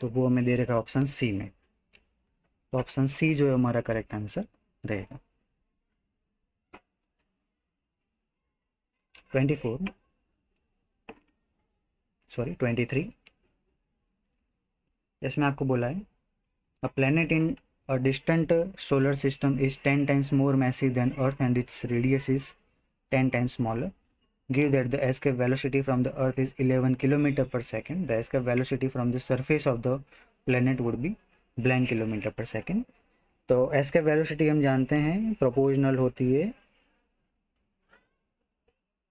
तो वो हमें दे रखा है ऑप्शन सी में। तो ऑप्शन सी जो है हमारा करेक्ट आंसर रहेगा। 24 सॉरी 23, इसमें आपको बोला है a planet in a distant solar system is 10 times more massive than earth and its radius is 10 times smaller. Give that the escape velocity from the earth is 11 kilometer per second. The escape velocity from the surface of the planet would be blank kilometer per second. तो escape velocity हम जानते हैं proportional होती है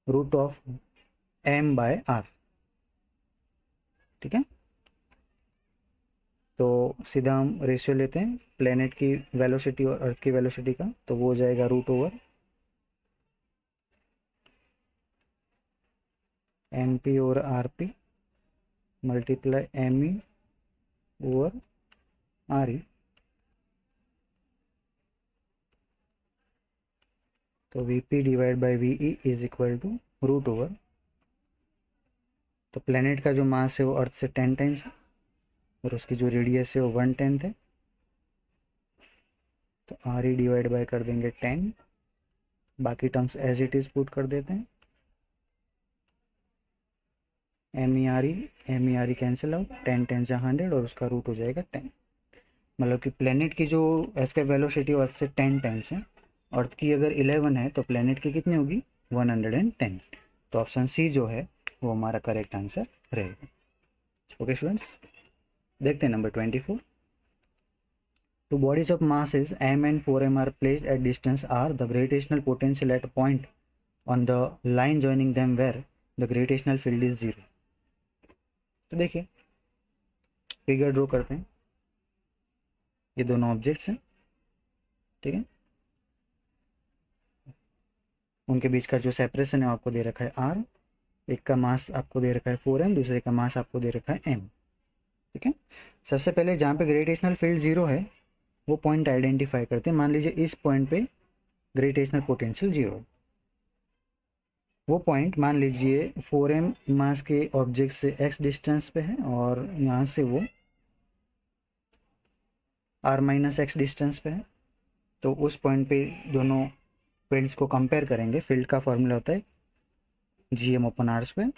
root of m by r। ठीक है, तो सीधा हम रेशियो लेते हैं प्लेनेट की वेलोसिटी और अर्थ की वेलोसिटी का, तो वो हो जाएगा root over M P over R P multiply M E over R E. तो V P divide by V E is equal to root over, तो प्लेनेट का जो मास है वो अर्थ से 10 टाइम्स है और उसकी जो रेडियस है वो 1/10 है। तो आर ई डिवाइड बाय कर देंगे 10, बाकी terms as it is put कर देते हैं। M e r e cancel out, 10 10 से 100 और उसका रूट हो जाएगा 10। मतलब कि प्लेनेट की जो एस्केप वेलोसिटी अर्थ से 10 टाइम्स है, अर्थ की अगर 11 है तो प्लेनेट की कितनी होगी 110। तो ऑप्शन सी जो है वो हमारा करेक्ट आंसर रहेगा। ओके स्टूडेंट्स, देखते हैं number 24। Two bodies of masses m and 4m are placed at distance r. The gravitational potential at a point on the line joining them where the gravitational field is 0। तो देखिए figure draw करते हैं। ये दोनों objects हैं, ठीक है, उनके बीच का जो सेपरेशन है आपको दे रखा है r। एक का मास आपको दे रखा है 4m, दूसरे का मास आपको दे रखा है m। ठीक है, सबसे पहले जहाँ पे ग्रेविटेशनल फील्ड 0 है वो पॉइंट आइडेंटिफाई करते हैं। मान लीजिए इस पॉइंट पे ग्रेविटेशनल पोटेंशियल 0 है। वो पॉइंट मान लीजिए 4m मास के ऑब्जेक्ट से x डिस्टेंस पे है और यहाँ से वो r-x डिस्टेंस पे है। तो उस पॉइंट पे दोनों फील्ड्स को कंपेयर करेंगे। फील्ड का फॉर्मूला होता है gm/r²।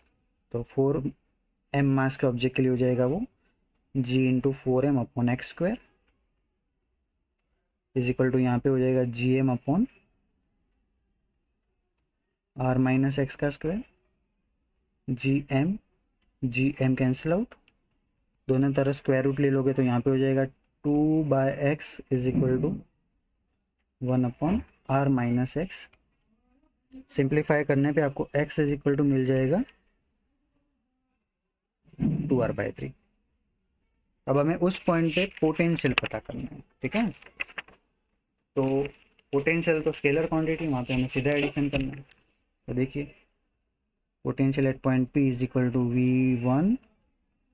तो 4m मास के ऑब्जेक्ट के लिए हो जाएगा वो g/4m/x² इज इक्वल टू यहाँ पे हो जाएगा gm/r-x²। gm कैंसिल आउट, दोनों तरफ स्क्वायर रूट ले लोगे तो यहाँ पे हो जाएगा 2/x is equal to 1/r-x। Simplify करने पे आपको x इज इक्वल टू मिल जाएगा 2r/3। अब हमें उस पॉइंट पे पोटेंशियल पता करना है। ठीक है, तो पोटेंशियल तो स्केलर क्वांटिटी, वहाँ पे हमें सीधा एडिशन करना है। तो देखिए potential at point P is equal to V1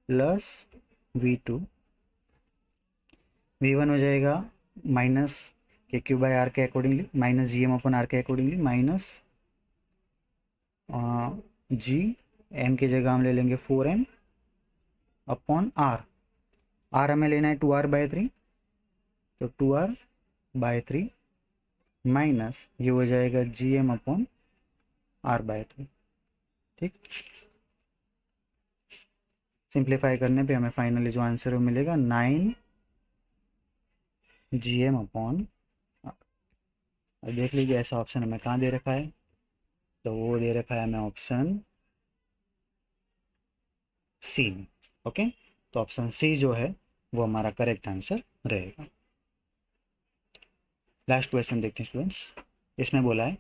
plus V2। V1 हो जाएगा माइनस KQ/R के अकॉर्डिंगली, माइनस GM/R के अकॉर्डिंगली, माइनस GM की जगह हम ले लेंगे 4m/r। R हमें लेना है 2r/3, तो 2r/3 माइनस ये हो जाएगा GM/r/3। ठीक, सिंप्लीफाई करने पे हमें फाइनली जो आंसर वो मिलेगा 9 GM/r। अब देख लीजिए ऐसा ऑप्शन हमें कहाँ दे रखा है, तो वो दे रखा है हमें ऑप्शन सी में। ओके, तो ऑप्शन सी जो है वो हमारा करेक्ट आंसर रहेगा। लास्ट क्वेश्चन देखते हैं स्टूडेंट्स। इसमें बोला है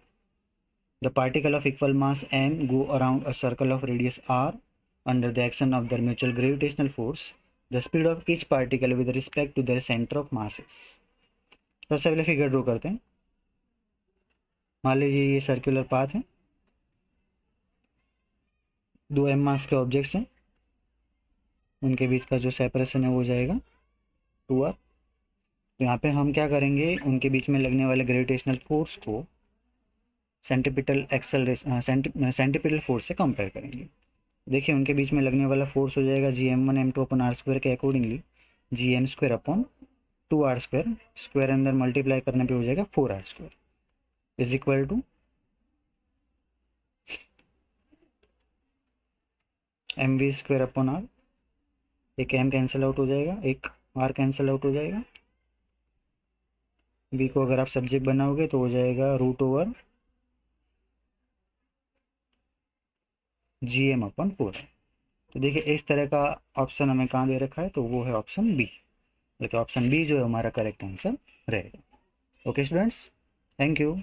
the particle of equal mass m go around a circle of radius r under the action of their mutual gravitational force the speed of each particle with respect to their center of masses। सबसे पहले figure draw करते हैं। मान लीजिए ये circular path है, दो M मास के ऑब्जेक्ट्स हैं, उनके बीच का जो सेपरेशन है वो जाएगा 2r। तो यहाँ पे हम क्या करेंगे, उनके बीच में लगने वाले ग्रेविटेशनल फोर्स को सेंटीपिटल सेंटीपिटल फोर्स से कंपेयर करेंगे। देखिए उनके बीच में लगने वाला फोर्स हो जाएगा GM1 M2 upon are square के accordingly GM² upon 2r², square अंदर मल्टीप्लाई करने पे हो जाएगा 4r² is equal to mv² upon R. एक m कैंसिल आउट हो जाएगा, एक r कैंसिल आउट हो जाएगा। v को अगर आप सब्जेक्ट बनाओगे तो हो जाएगा √/GM अपॉन 4। तो देखिए इस तरह का ऑप्शन हमें कहाँ दे रखा है, तो वो है ऑप्शन बी। देखिए ऑप्शन बी जो है हमारा करेक्ट आंसर रहेगा। Okay students, thank you.